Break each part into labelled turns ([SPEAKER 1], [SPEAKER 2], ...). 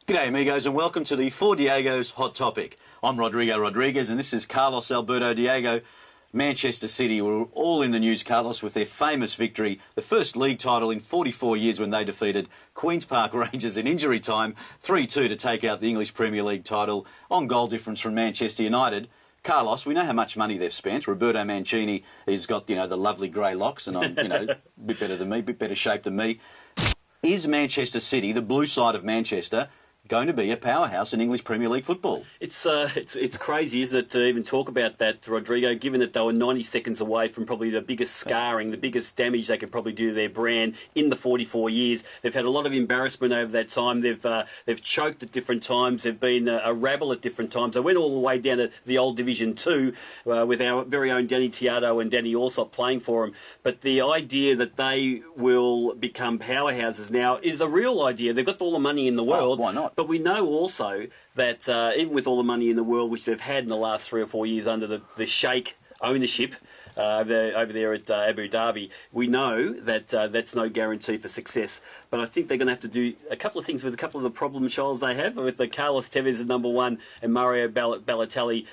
[SPEAKER 1] G'day amigos and welcome to the For Diego's Hot Topic. I'm Rodrigo Rodriguez and this is Carlos Alberto Diego. Manchester City were all in the news, Carlos, with their famous victory, the first league title in 44 years when they defeated Queen's Park Rangers in injury time, 3-2 to take out the English Premier League title on goal difference from Manchester United. Carlos, we know how much money they've spent. Roberto Mancini has got, the lovely grey locks and I'm, a bit better than me, a bit better shape than me. Is Manchester City, the blue side of Manchester, going to be a powerhouse in English Premier League football?
[SPEAKER 2] It's crazy, isn't it, to even talk about that, Rodrigo, given that they were 90 seconds away from probably the biggest scarring, the biggest damage they could probably do to their brand in the 44 years. They've had a lot of embarrassment over that time. They've choked at different times. They've been a rabble at different times. They went all the way down to the old Division 2 with our very own Danny Tiato and Danny Allsop playing for them. But the idea that they will become powerhouses now is a real idea. They've got all the money in the world.
[SPEAKER 1] Why not?
[SPEAKER 2] But we know also that even with all the money in the world, which they've had in the last 3 or 4 years under the Sheikh ownership over there at Abu Dhabi, we know that that's no guarantee for success. But I think they're going to have to do a couple of things with a couple of the problem childs they have, with the Carlos Tevez as number one and Mario Balotelli.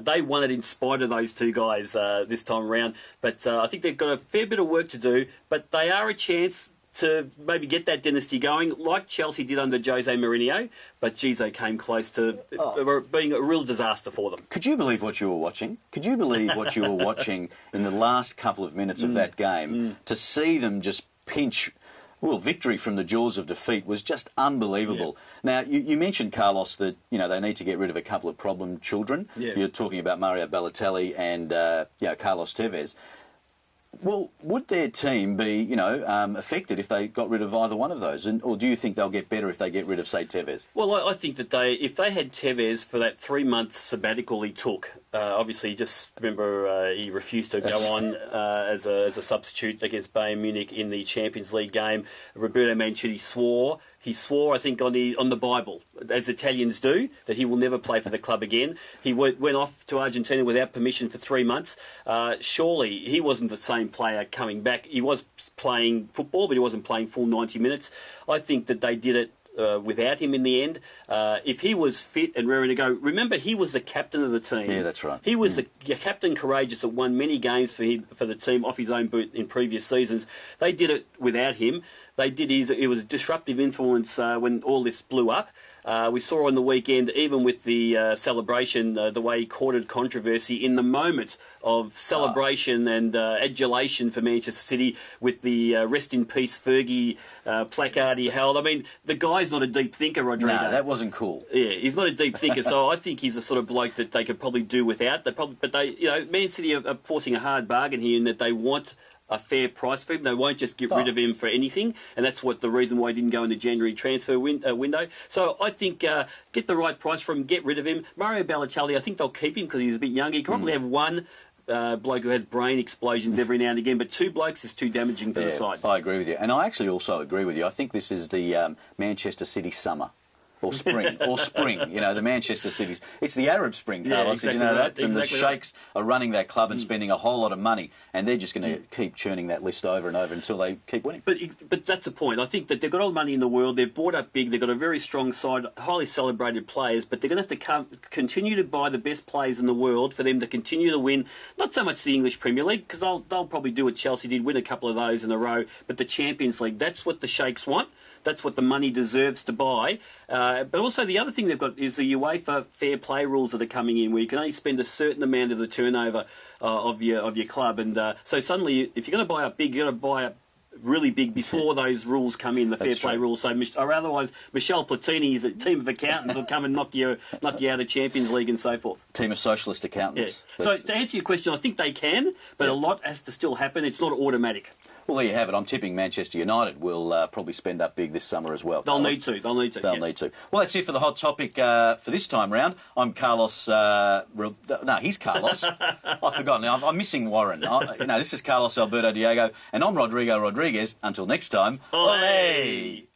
[SPEAKER 2] They won it in spite of those two guys this time around. But I think they've got a fair bit of work to do, but they are a chance to maybe get that dynasty going, like Chelsea did under Jose Mourinho, but geez, they came close to being a real disaster for them.
[SPEAKER 1] Could you believe what you were watching? Could you believe what you were watching in the last couple of minutes of that game? To see them just pinch, victory from the jaws of defeat was just unbelievable. Yeah. Now, you mentioned, Carlos, that they need to get rid of a couple of problem children. Yeah. You're talking about Mario Balotelli and Carlos Tevez. Well, would their team be, affected if they got rid of either one of those? Or do you think they'll get better if they get rid of, say, Tevez?
[SPEAKER 2] Well, I think that if they had Tevez for that 3-month sabbatical he took, obviously, just remember he refused to go on as a substitute against Bayern Munich in the Champions League game. Roberto Mancini swore. He swore, I think, on the Bible, as Italians do, that he will never play for the club again. He went off to Argentina without permission for 3 months. Surely he wasn't the same player coming back. He was playing football, but he wasn't playing full 90 minutes. I think that they did it without him in the end. If he was fit and ready to go, remember he was the captain of the team.
[SPEAKER 1] Yeah, that's right.
[SPEAKER 2] He was the captain courageous that won many games for the team off his own boot in previous seasons. They did it without him. It was a disruptive influence when all this blew up. We saw on the weekend, even with the celebration, the way he courted controversy in the moment of celebration and adulation for Manchester City with the Rest in Peace Fergie placard he held. I mean, the guy's not a deep thinker, Rodrigo.
[SPEAKER 1] No, that wasn't cool.
[SPEAKER 2] Yeah, he's not a deep thinker, so I think he's the sort of bloke that they could probably do without. Man City are forcing a hard bargain here in that they want a fair price for him. They won't just get rid of him for anything, and that's the reason why he didn't go in the January transfer window. So I think get the right price for him, get rid of him. Mario Balotelli, I think they'll keep him because he's a bit younger. He can probably have one bloke who has brain explosions every now and again, but 2 blokes is too damaging for the side.
[SPEAKER 1] I agree with you, and I actually also agree with you. I think this is the Manchester City summer. Or spring, the Manchester City's. It's the Arab Spring, Carlos,
[SPEAKER 2] yeah, exactly
[SPEAKER 1] did you know that?
[SPEAKER 2] Right.
[SPEAKER 1] And the sheikhs are running that club and spending a whole lot of money, and they're just going to keep churning that list over and over until they keep winning.
[SPEAKER 2] But that's the point. I think that they've got all the money in the world, they've bought up big, they've got a very strong side, highly celebrated players, but they're going to have to continue to buy the best players in the world for them to continue to win, not so much the English Premier League, because they'll probably do what Chelsea did, win a couple of those in a row, but the Champions League, that's what the sheikhs want. That's what the money deserves to buy. But also the other thing they've got is the UEFA fair play rules that are coming in, where you can only spend a certain amount of the turnover of your club. And so suddenly, if you're going to buy up big, you've got to buy up really big before those rules come in, the fair play rules. So, or otherwise, Michel Platini's a team of accountants will come and knock you out of Champions League and so forth.
[SPEAKER 1] Team of socialist accountants.
[SPEAKER 2] Yeah. So to answer your question, I think they can, but a lot has to still happen. It's not automatic.
[SPEAKER 1] Well, there you have it. I'm tipping Manchester United will probably spend up big this summer as well.
[SPEAKER 2] They'll need to. They'll need to. Well,
[SPEAKER 1] that's it for the hot topic for this time round. I'm Carlos. No, he's Carlos. I've forgotten. I'm missing Warren. This is Carlos Alberto Diego, and I'm Rodrigo Rodriguez. Until next time.
[SPEAKER 2] Olé!